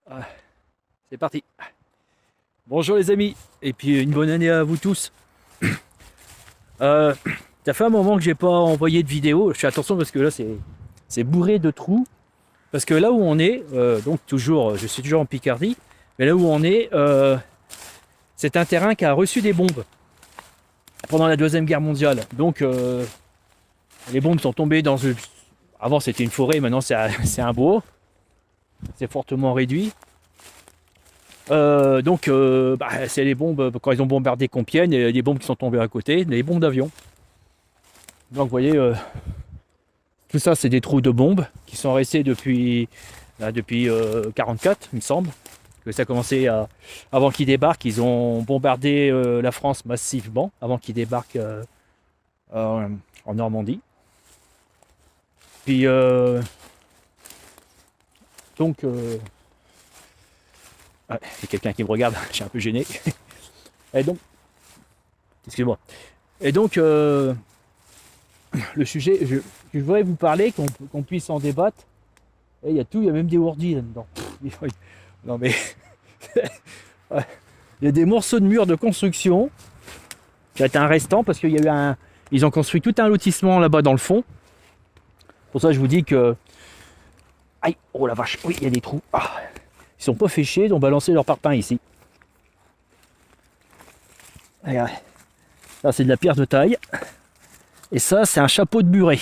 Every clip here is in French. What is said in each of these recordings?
Ah, c'est parti. Bonjour les amis, et puis une bonne année à vous tous. Euh, Ça fait un moment que j'ai pas envoyé de vidéo. Je fais attention parce que là c'est bourré de trous. Parce que là où on est, donc toujours, je suis toujours en Picardie, mais là où on est, c'est un terrain qui a reçu des bombes pendant la Deuxième Guerre mondiale. Donc les bombes sont tombées dans une... Avant c'était une forêt, maintenant c'est un bois. C'est fortement réduit. C'est les bombes, quand ils ont bombardé Compiègne, et les bombes qui sont tombées à côté, les bombes d'avion. Donc vous voyez, tout ça c'est des trous de bombes qui sont restés depuis 44, il me semble. Que ça a commencé avant qu'ils débarquent, ils ont bombardé la France massivement, avant qu'ils débarquent en Normandie. Puis donc, il y a quelqu'un qui me regarde, je suis un peu gêné. Et donc, excusez-moi. Et donc, le sujet, je voudrais vous parler, qu'on puisse en débattre. Et il y a tout, il y a même des ourdis là-dedans. Non mais, il y a des morceaux de murs de construction qui a été un restant parce qu'il y a eu ils ont construit tout un lotissement là-bas dans le fond. Pour ça, je vous dis que, aïe, oh la vache, oui, il y a des trous. Ah, ils sont pas fait chier, ils ont balancé leur parpaing ici. Regardez, ça c'est de la pierre de taille. Et ça, c'est un chapeau de buret.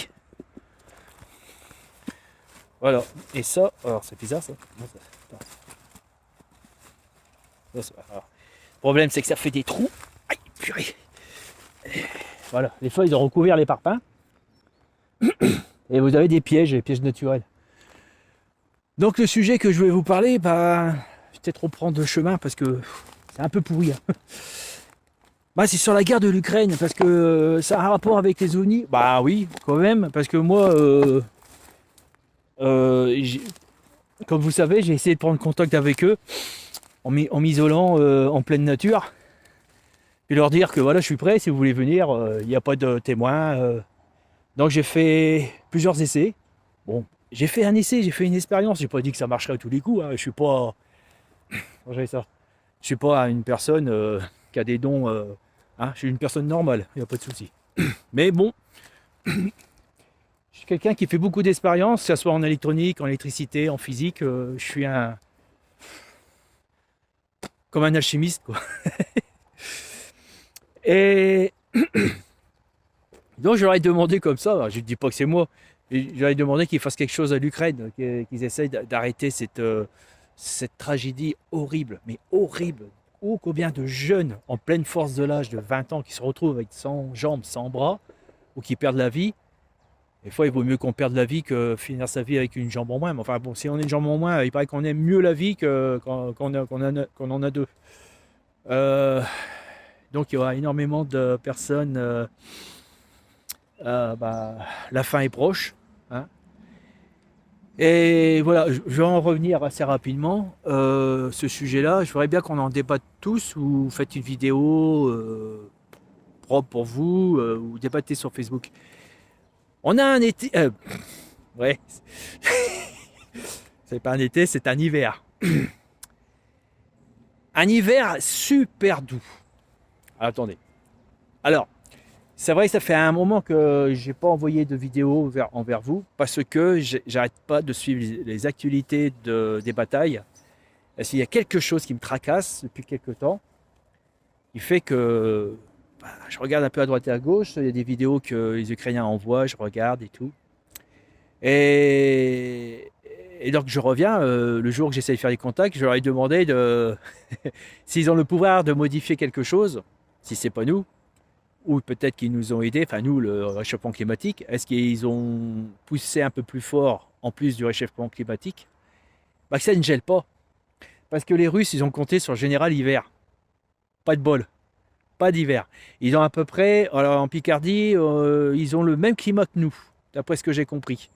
Voilà. Et ça, alors c'est bizarre ça. Le problème, c'est que ça fait des trous. Aïe, purée. Voilà. Les feuilles ont recouvert les parpaings. Et vous avez des pièges, les pièges naturels. Donc le sujet que je vais vous parler, je vais peut-être reprendre le chemin parce que c'est un peu pourri. Hein. C'est sur la guerre de l'Ukraine, parce que ça a un rapport avec les ONI. Bah oui, quand même, parce que moi, comme vous savez, j'ai essayé de prendre contact avec eux en m'isolant en pleine nature. Et leur dire que voilà, je suis prêt, si vous voulez venir, il n'y a pas de témoins. Donc j'ai fait plusieurs essais. Bon, j'ai fait un essai, j'ai fait une expérience. J'ai pas dit que ça marcherait à tous les coups. Hein. Je suis pas, ça. Je suis pas une personne qui a des dons. Hein. Je suis une personne normale, il n'y a pas de souci. Mais bon, je suis quelqu'un qui fait beaucoup d'expériences, que ce soit en électronique, en électricité, en physique. Je suis comme un alchimiste, quoi. Et donc je leur ai demandé comme ça, je ne dis pas que c'est moi, je leur ai demandé qu'ils fassent quelque chose à l'Ukraine, qu'ils essayent d'arrêter cette tragédie horrible, mais horrible. Oh, combien de jeunes en pleine force de l'âge de 20 ans qui se retrouvent avec 100 jambes, 100 bras, ou qui perdent la vie. Des fois, il vaut mieux qu'on perde la vie que finir sa vie avec une jambe en moins. Mais enfin bon, si on a une jambe en moins, il paraît qu'on aime mieux la vie qu'on en a deux. Euh, donc il y aura énormément de personnes. La fin est proche. Hein. Et voilà, je vais en revenir assez rapidement. Ce sujet-là, je voudrais bien qu'on en débatte tous, ou faites une vidéo propre pour vous, ou débattez sur Facebook. On a un été. Ouais, c'est pas un été, c'est un hiver. Un hiver super doux. Attendez. Alors, c'est vrai que ça fait un moment que j'ai pas envoyé de vidéo envers vous parce que j'arrête pas de suivre les actualités des batailles. S'il y a quelque chose qui me tracasse depuis quelques temps, il fait que je regarde un peu à droite et à gauche. Il y a des vidéos que les Ukrainiens envoient, je regarde et tout. Et, et donc je reviens, le jour que j'essaie de faire des contacts, je leur ai demandé s'ils ont le pouvoir de modifier quelque chose, si c'est pas nous, ou peut-être qu'ils nous ont aidés, enfin nous, le réchauffement climatique, est-ce qu'ils ont poussé un peu plus fort, en plus du réchauffement climatique, que ça ne gèle pas. Parce que les Russes, ils ont compté sur le général hiver. Pas de bol, pas d'hiver. Ils ont à peu près, alors en Picardie, ils ont le même climat que nous, d'après ce que j'ai compris.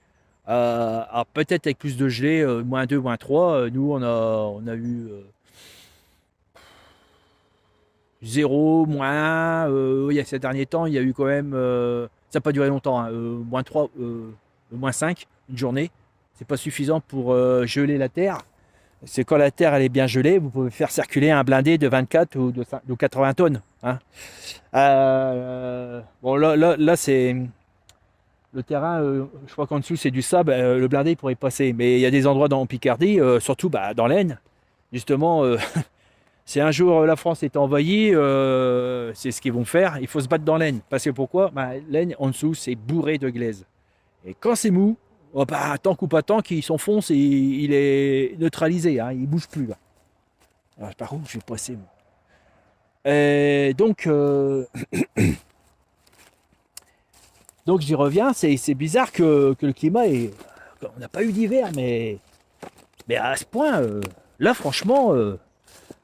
Alors peut-être avec plus de gelée, moins 2, moins 3, nous on a eu 0, moins 1, il y a ces derniers temps, il y a eu quand même, ça n'a pas duré longtemps, hein, moins 3, moins 5, une journée. C'est pas suffisant pour geler la terre. C'est quand la terre elle est bien gelée, vous pouvez faire circuler un blindé de 24 ou de 80 tonnes. Hein. Bon, là c'est le terrain, je crois qu'en dessous c'est du sable, le blindé il pourrait passer. Mais il y a des endroits dans Picardie, surtout dans l'Aisne, justement, si un jour la France est envahie, c'est ce qu'ils vont faire, il faut se battre dans l'Aisne. Parce que pourquoi? L'Aisne en dessous c'est bourré de glaise. Et quand c'est mou, oh tant ou pas tant qu'il s'enfonce et il est neutralisé, hein, il ne bouge plus. Là. Alors, par où je vais passer moi. Et donc j'y reviens, c'est bizarre que le climat est. On n'a pas eu d'hiver, mais à ce point, là franchement,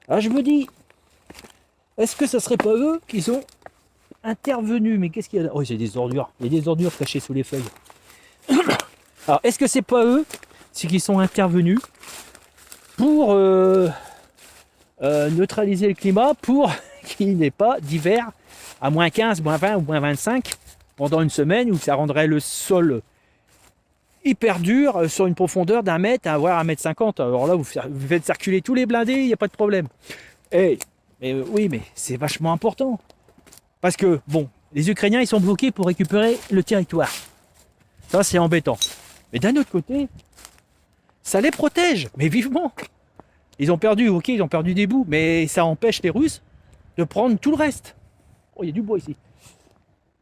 je me dis, est-ce que ça serait pas eux qui sont intervenus? Mais qu'est-ce qu'il y a là? Oh, j'ai des ordures, il y a des ordures cachées sous les feuilles. Alors, est-ce que c'est pas eux qui sont intervenus pour neutraliser le climat, pour qu'il n'y ait pas d'hiver à moins 15, moins 20 ou moins 25 pendant une semaine, où ça rendrait le sol hyper dur sur une profondeur d'1 mètre, voire 1,50 m. Alors là, vous faites circuler tous les blindés, il n'y a pas de problème. Mais oui, mais c'est vachement important. Parce que, bon, les Ukrainiens, ils sont bloqués pour récupérer le territoire. Ça, c'est embêtant. Mais d'un autre côté, ça les protège, mais vivement. Ils ont perdu des bouts, mais ça empêche les Russes de prendre tout le reste. Oh, il y a du bois ici.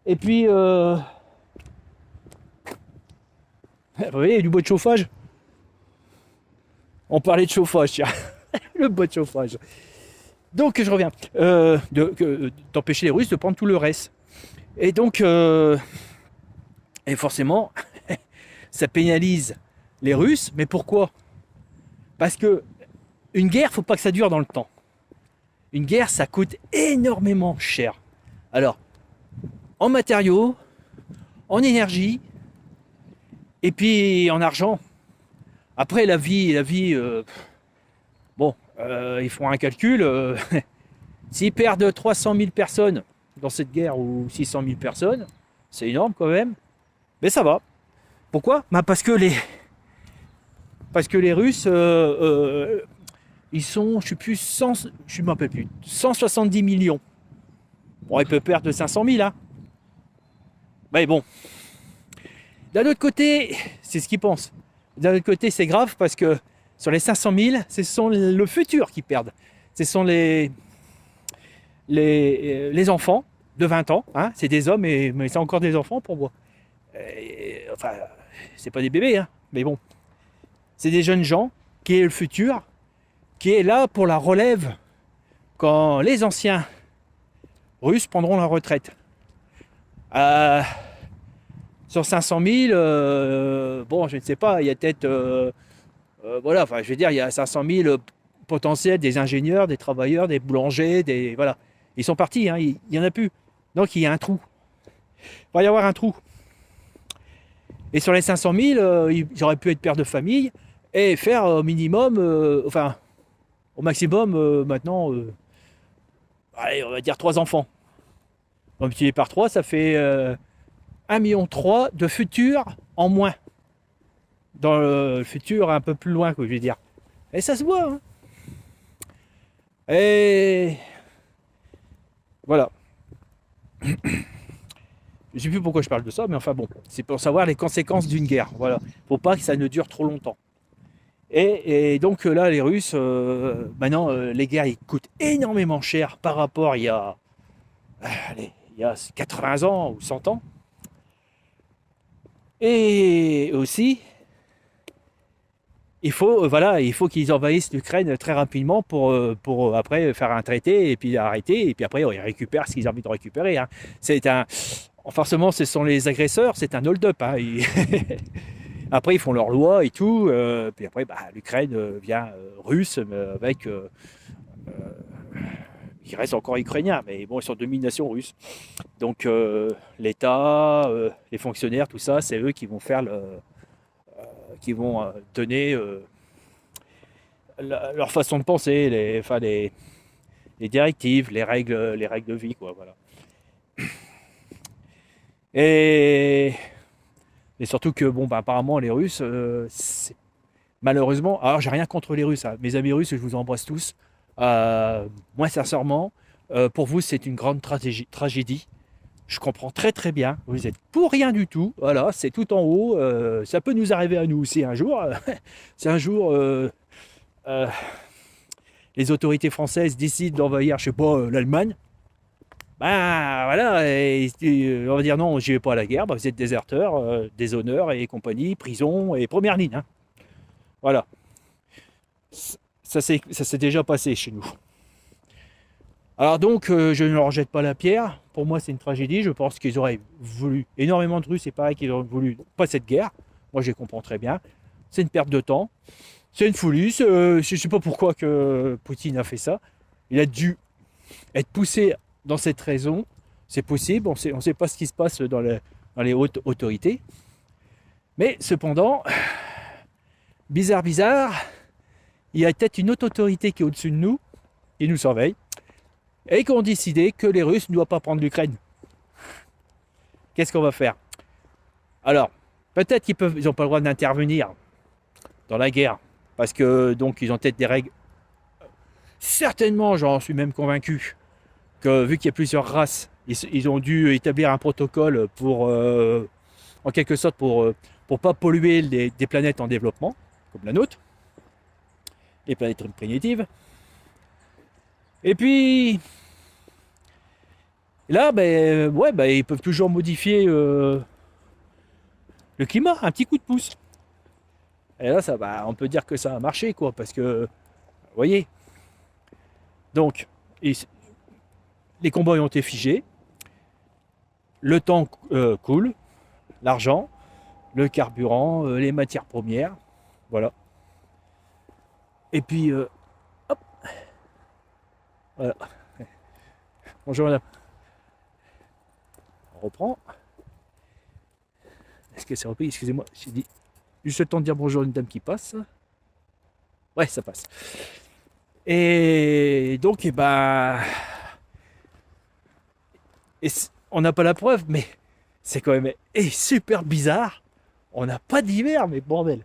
Et puis, vous voyez, il y a du bois de chauffage. On parlait de chauffage, tiens. Le bois de chauffage. Donc, je reviens. D'empêcher les Russes de prendre tout le reste. Et donc, et forcément, ça pénalise les Russes. Mais pourquoi? Parce que une guerre, faut pas que ça dure dans le temps. Une guerre, ça coûte énormément cher. Alors, en matériaux, en énergie, et puis en argent. Après, la vie, ils font un calcul. S'ils perdent 300 000 personnes dans cette guerre, ou 600 000 personnes, c'est énorme quand même. Mais ça va. Pourquoi? Parce que les Russes, ils sont, je ne m'appelle plus, 170 millions. Bon, ils peuvent perdre 500 000, hein. Mais bon. D'un autre côté, c'est ce qu'ils pensent. D'un autre côté, c'est grave parce que sur les 500 000, ce sont le futur qui perdent. Ce sont les enfants de 20 ans. Hein. C'est des hommes, mais c'est encore des enfants pour moi. Enfin, c'est pas des bébés, hein, mais bon. C'est des jeunes gens qui est le futur, qui est là pour la relève quand les anciens Russes prendront leur retraite. Sur 500 000, bon, je ne sais pas, il y a peut-être, voilà, enfin, je veux dire, il y a 500 000 potentiels, des ingénieurs, des travailleurs, des boulangers, voilà. Ils sont partis, hein, il n'y en a plus. Donc, il y a un trou. Il va y avoir un trou. Et sur les 500 000, ils auraient pu être pères de famille et faire au minimum, au maximum, maintenant, allez, on va dire 3 enfants. Donc, multiplié par 3, ça fait 1,3 million de futurs en moins. Dans le futur un peu plus loin, quoi, je veux dire. Et ça se voit. Hein. Et voilà. Je ne sais plus pourquoi je parle de ça, mais enfin bon, c'est pour savoir les conséquences d'une guerre. Voilà. Faut pas que ça ne dure trop longtemps. Et donc là, les Russes, maintenant, les guerres, ils coûtent énormément cher par rapport il y a 80 ans ou 100 ans. Et aussi, il faut qu'ils envahissent l'Ukraine très rapidement pour après faire un traité et puis arrêter, et puis après ils récupèrent ce qu'ils ont envie de récupérer. Hein. Forcément, ce sont les agresseurs, c'est un hold-up. Hein. Après, ils font leurs lois et tout, puis après, l'Ukraine devient russe, avec... il reste encore ukrainien, mais bon, ils sont de domination russe. Donc, l'État, les fonctionnaires, tout ça, c'est eux qui vont faire qui vont donner leur façon de penser, les directives, les règles de vie, quoi, voilà. Et surtout que, bon, apparemment, les Russes, malheureusement, alors j'ai rien contre les Russes, hein. Mes amis russes, je vous embrasse tous. Moi, sincèrement, pour vous, c'est une grande tragédie. Je comprends très très bien. Vous êtes pour rien du tout. Voilà, c'est tout en haut. Ça peut nous arriver à nous aussi un jour. Si un jour euh, les autorités françaises décident d'envahir, je sais pas, l'Allemagne, ben voilà, et on va dire non, j'y vais pas à la guerre. Ben, vous êtes déserteurs, déshonneurs et compagnie, prison et première ligne, hein. Voilà. Ça s'est déjà passé chez nous. Alors donc, je ne leur jette pas la pierre. Pour moi, c'est une tragédie. Je pense qu'ils auraient voulu, énormément de Russes, c'est pareil qu'ils auraient voulu pas cette guerre. Moi, je les comprends très bien. C'est une perte de temps. C'est une folie. Je ne sais pas pourquoi que Poutine a fait ça. Il a dû être poussé dans cette raison. C'est possible. On ne sait pas ce qui se passe dans les hautes autorités. Mais cependant, bizarre, bizarre, il y a peut-être une autre autorité qui est au-dessus de nous, qui nous surveille, et qui ont décidé que les Russes ne doivent pas prendre l'Ukraine. Qu'est-ce qu'on va faire? Alors, peut-être ils n'ont pas le droit d'intervenir dans la guerre, parce que donc ils ont peut-être des règles. Certainement, j'en suis même convaincu, que vu qu'il y a plusieurs races, ils ont dû établir un protocole pour, en quelque sorte, pour pas polluer des planètes en développement, comme la nôtre, les planètes primitives. Et puis, là, ben, ouais, ben, ils peuvent toujours modifier le climat, un petit coup de pouce. Et là, ça, bah, on peut dire que ça a marché, quoi, parce que, vous voyez, donc, les combats ont été figés, le temps coule, l'argent, le carburant, les matières premières, voilà. Et puis, hop, voilà. Bonjour madame. On reprend. Est-ce que c'est repris? Excusez-moi, j'ai dit juste le temps de dire bonjour à une dame qui passe. Ouais, ça passe. Et donc, eh ben, on n'a pas la preuve, mais c'est quand même super bizarre. On n'a pas d'hiver, mais bordel.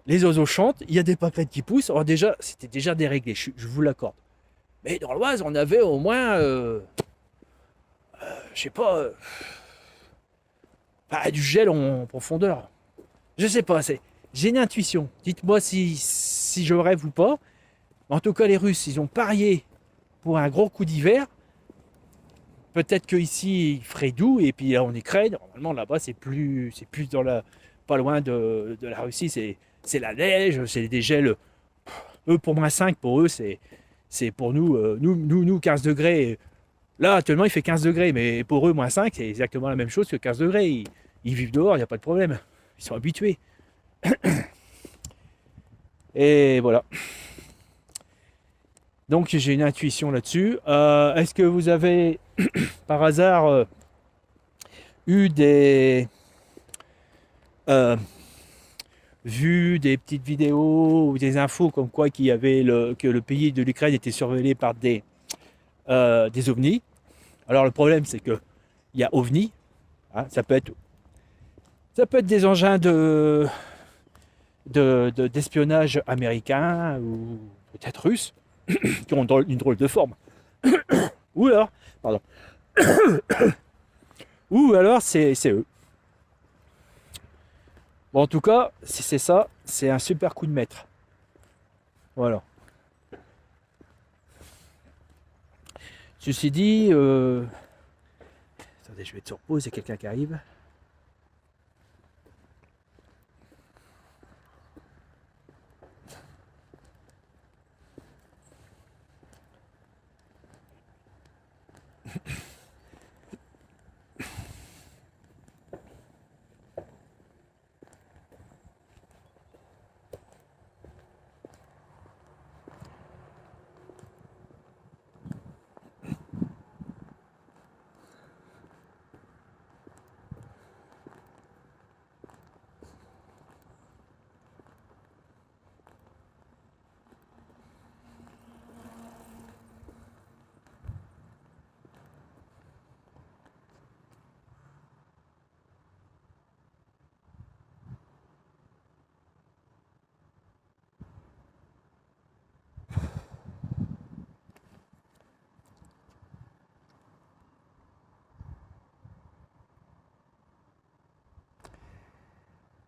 Les oiseaux chantent, il y a des pâquerettes qui poussent. Alors déjà, c'était déjà déréglé, je vous l'accorde. Mais dans l'Oise, on avait au moins, je sais pas, du gel en profondeur. Je sais pas, j'ai une intuition. Dites-moi si je rêve ou pas. En tout cas, les Russes, ils ont parié pour un gros coup d'hiver. Peut-être qu'ici, il ferait doux, et puis là, en Ukraine, normalement, là-bas, c'est plus pas loin de la Russie, c'est la neige, c'est des gels. Eux, pour -5, pour eux, c'est pour nous, 15 degrés. Là, actuellement, il fait 15 degrés, mais pour eux, -5, c'est exactement la même chose que 15 degrés. Ils vivent dehors, il n'y a pas de problème. Ils sont habitués. Et voilà. Donc, j'ai une intuition là-dessus. Est-ce que vous avez, par hasard, eu euh, vu des petites vidéos ou des infos comme quoi que le pays de l'Ukraine était surveillé par des ovnis? Alors le problème c'est que il y a ovnis, hein, ça peut être des engins d'espionnage américains ou peut-être russes qui ont une drôle de forme. Ou alors, pardon, ou alors c'est eux. Bon, en tout cas, si c'est ça, c'est un super coup de maître. Voilà. Ceci dit, attendez, je vais être sur pause, il y a quelqu'un qui arrive.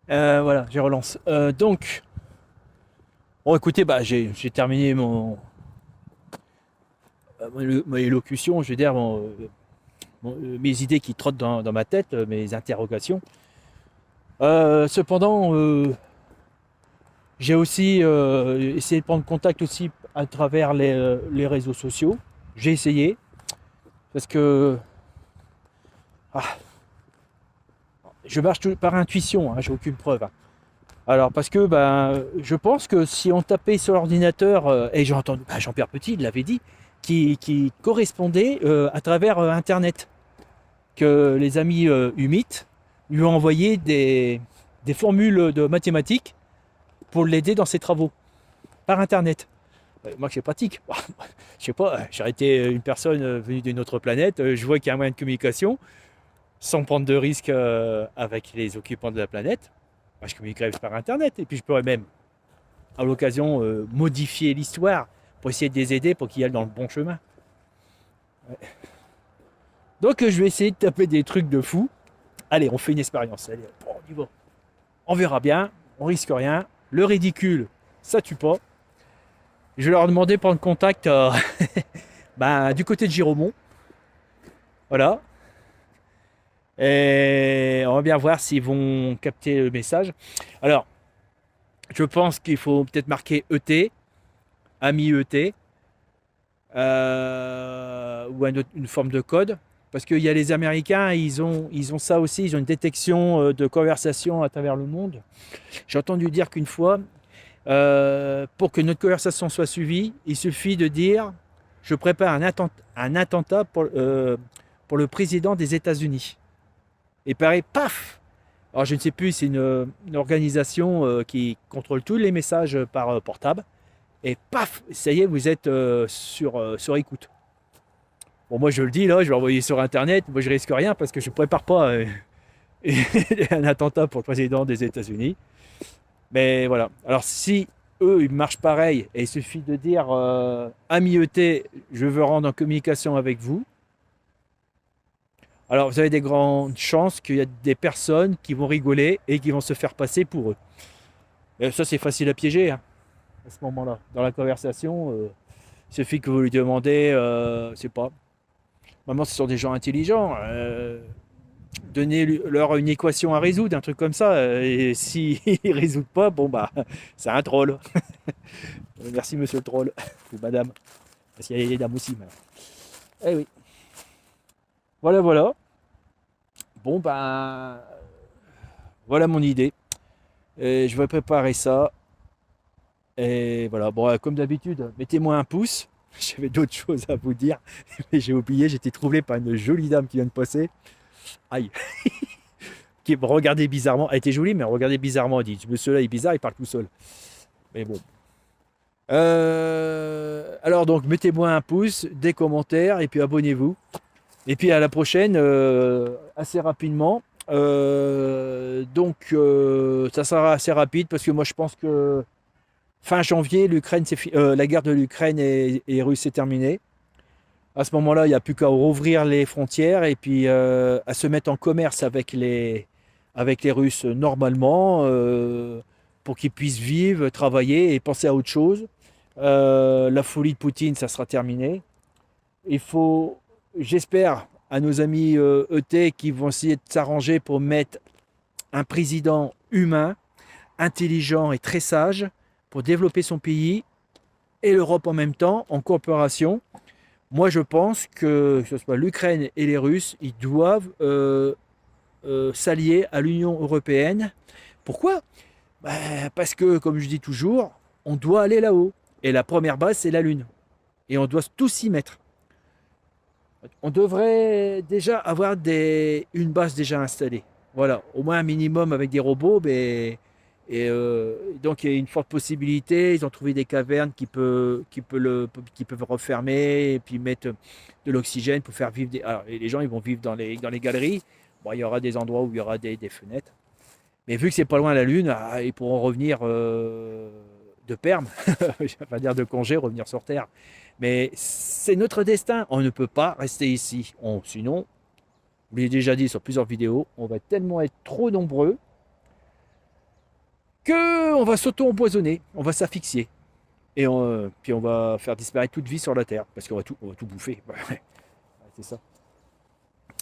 Voilà, je relance. Donc, bon, écoutez, bah, j'ai terminé mon élocution, je veux dire, mes idées qui trottent dans ma tête, mes interrogations. Cependant, j'ai aussi essayé de prendre contact aussi à travers les réseaux sociaux. J'ai essayé, parce que je marche par intuition, hein, j'ai aucune preuve, hein. Alors, parce que ben, je pense que si on tapait sur l'ordinateur, et j'ai entendu, Jean-Pierre Petit il l'avait dit, qui correspondait à travers Internet, que les amis UMIT lui ont envoyé des formules de mathématiques pour l'aider dans ses travaux, par Internet. Moi, c'est pratique. Je sais pas, j'aurais été une personne venue d'une autre planète, je vois qu'il y a un moyen de communication, sans prendre de risques avec les occupants de la planète. Moi, je communiquerais par Internet, et puis je pourrais même, à l'occasion, modifier l'histoire pour essayer de les aider pour qu'ils aillent dans le bon chemin. Ouais. Donc, je vais essayer de taper des trucs de fou. Allez, on fait une expérience. Allez, bon, on y va. On verra bien, on risque rien. Le ridicule, ça tue pas. Je vais leur demander de prendre contact du côté de Giromont. Voilà. Et on va bien voir s'ils vont capter le message. Alors, je pense qu'il faut peut-être marquer ET, ami ET, ou une forme de code. Parce qu'il y a les Américains, ils ont ça aussi, ils ont une détection de conversation à travers le monde. J'ai entendu dire qu'une fois, pour que notre conversation soit suivie, il suffit de dire « Je prépare un attentat pour le président des États-Unis ». Et pareil, paf! Alors je ne sais plus, c'est une organisation qui contrôle tous les messages par portable. Et paf! Ça y est, vous êtes sur écoute. Bon, moi je le dis là, je vais envoyer sur Internet. Moi je risque rien parce que je ne prépare pas un attentat pour le président des États-Unis. Mais voilà. Alors si eux, ils marchent pareil, et il suffit de dire ami ET, je veux rendre en communication avec vous. Alors vous avez des grandes chances qu'il y a des personnes qui vont rigoler et qui vont se faire passer pour eux. Et ça c'est facile à piéger, hein, à ce moment-là. Dans la conversation, il suffit que vous lui demandez, c'est pas. Maman, ce sont des gens intelligents. Donnez-leur une équation à résoudre, un truc comme ça. Et s'ils ne résoudent pas, bon bah, c'est un troll. Merci monsieur le troll, ou madame. Parce qu'il y a les dames aussi. Eh oui. Voilà, voilà. Bon ben, voilà mon idée. Et je vais préparer ça. Et voilà, bon, comme d'habitude, mettez-moi un pouce. J'avais d'autres choses à vous dire, mais j'ai oublié, j'étais troublé par une jolie dame qui vient de passer. Aïe. Qui me regardait bizarrement. Elle était jolie, mais elle regardait bizarrement. Elle dit, monsieur là il est bizarre, il parle tout seul. Mais bon. Alors donc, mettez-moi un pouce, des commentaires, et puis abonnez-vous. Et puis à la prochaine, assez rapidement. Ça sera assez rapide parce que moi je pense que fin janvier, la guerre de l'Ukraine et Russe est terminée. À ce moment-là, il n'y a plus qu'à rouvrir les frontières et puis à se mettre en commerce avec les Russes normalement pour qu'ils puissent vivre, travailler et penser à autre chose. La folie de Poutine, ça sera terminé. Il faut, j'espère, à nos amis ET qui vont essayer de s'arranger pour mettre un président humain, intelligent et très sage pour développer son pays et l'Europe en même temps, en coopération. Moi, je pense que ce soit l'Ukraine et les Russes, ils doivent s'allier à l'Union européenne. Pourquoi? Parce que, comme je dis toujours, on doit aller là-haut. Et la première base, c'est la Lune. Et on doit tous s'y mettre. On devrait déjà avoir une base déjà installée. Voilà, au moins un minimum avec des robots. Donc il y a une forte possibilité. Ils ont trouvé des cavernes qui peuvent refermer et puis mettre de l'oxygène pour faire vivre Alors, les gens ils vont vivre dans les galeries. Bon, il y aura des endroits où il y aura des fenêtres. Mais vu que c'est pas loin la Lune, ils pourront revenir de perme, je ne vais pas dire de congé, revenir sur Terre. Mais c'est notre destin. On ne peut pas rester ici. Sinon, je l'ai déjà dit sur plusieurs vidéos, on va tellement être trop nombreux que on va s'auto-empoisonner, on va s'asphyxier. Et puis on va faire disparaître toute vie sur la Terre, parce on va tout bouffer. Ouais, c'est ça.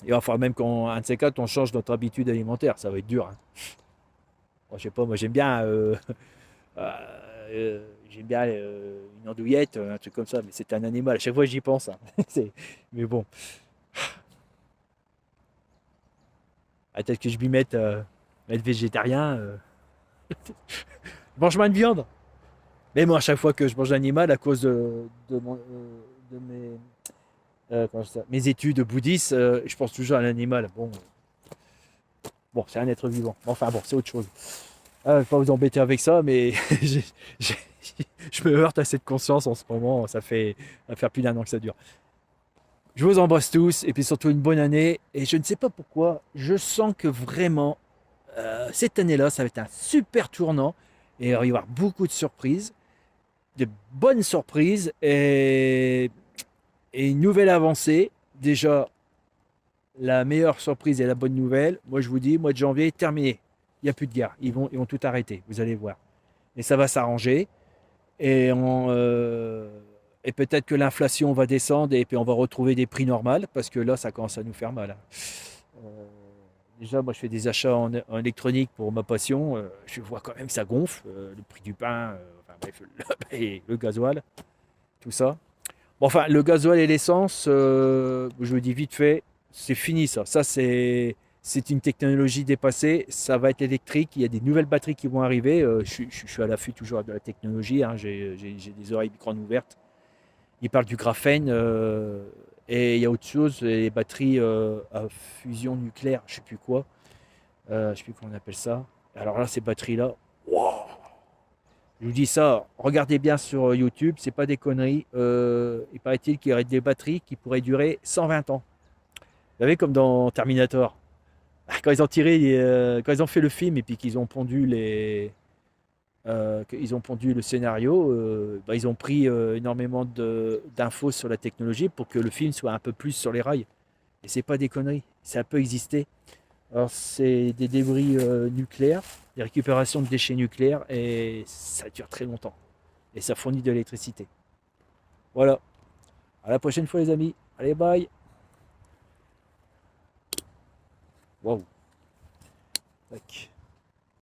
Et enfin, même quand un de ces quatre, on change notre habitude alimentaire, ça va être dur, hein. Bon, je sais pas, moi j'aime bien une andouillette, un truc comme ça, mais c'est un animal. À chaque fois, j'y pense, hein. Mais bon, peut-être que je m'y mette, être végétarien. Je mange moins de viande. Mais moi, à chaque fois que je mange un animal, à cause de mes études bouddhistes, je pense toujours à l'animal. Bon, c'est un être vivant. Enfin bon, c'est autre chose. Je ne vais pas vous embêter avec ça, mais j'ai- je me heurte à cette conscience en ce moment. Ça va faire plus d'1 an que ça dure. Je vous embrasse tous et puis surtout une bonne année. Et je ne sais pas pourquoi, je sens que vraiment, cette année-là, ça va être un super tournant. Et il va y avoir beaucoup de surprises, de bonnes surprises et une nouvelle avancée. Déjà, la meilleure surprise et la bonne nouvelle, moi je vous dis, mois de janvier, terminé. Il n'y a plus de guerre. Ils vont tout arrêter, vous allez voir. Et ça va s'arranger. Et peut-être que l'inflation va descendre et puis on va retrouver des prix normaux parce que là, ça commence à nous faire mal, hein. Euh, Déjà, moi, je fais des achats en électronique pour ma passion. Je vois quand même que ça gonfle. Le prix du pain, enfin bref, et le gasoil, tout ça. Bon, enfin, le gasoil et l'essence, je vous dis vite fait, c'est fini ça. C'est une technologie dépassée. Ça va être électrique. Il y a des nouvelles batteries qui vont arriver. Je suis à l'affût toujours de la technologie, hein. J'ai des oreilles grandes ouvertes. Il parle du graphène et il y a autre chose, les batteries à fusion nucléaire, je ne sais plus quoi. Je ne sais plus comment on appelle ça. Alors là, ces batteries-là, wow, je vous dis ça, regardez bien sur YouTube, c'est pas des conneries. Il paraît-il qu'il y aurait des batteries qui pourraient durer 120 ans. Vous savez, comme dans Terminator. Quand ils ont fait le film et puis qu'ils ont pondu le scénario, bah, ils ont pris énormément d'infos sur la technologie pour que le film soit un peu plus sur les rails. Et c'est pas des conneries, ça peut exister. Alors c'est des débris nucléaires, des récupérations de déchets nucléaires et ça dure très longtemps. Et ça fournit de l'électricité. Voilà. À la prochaine fois les amis. Allez, bye. Waouh. Tac.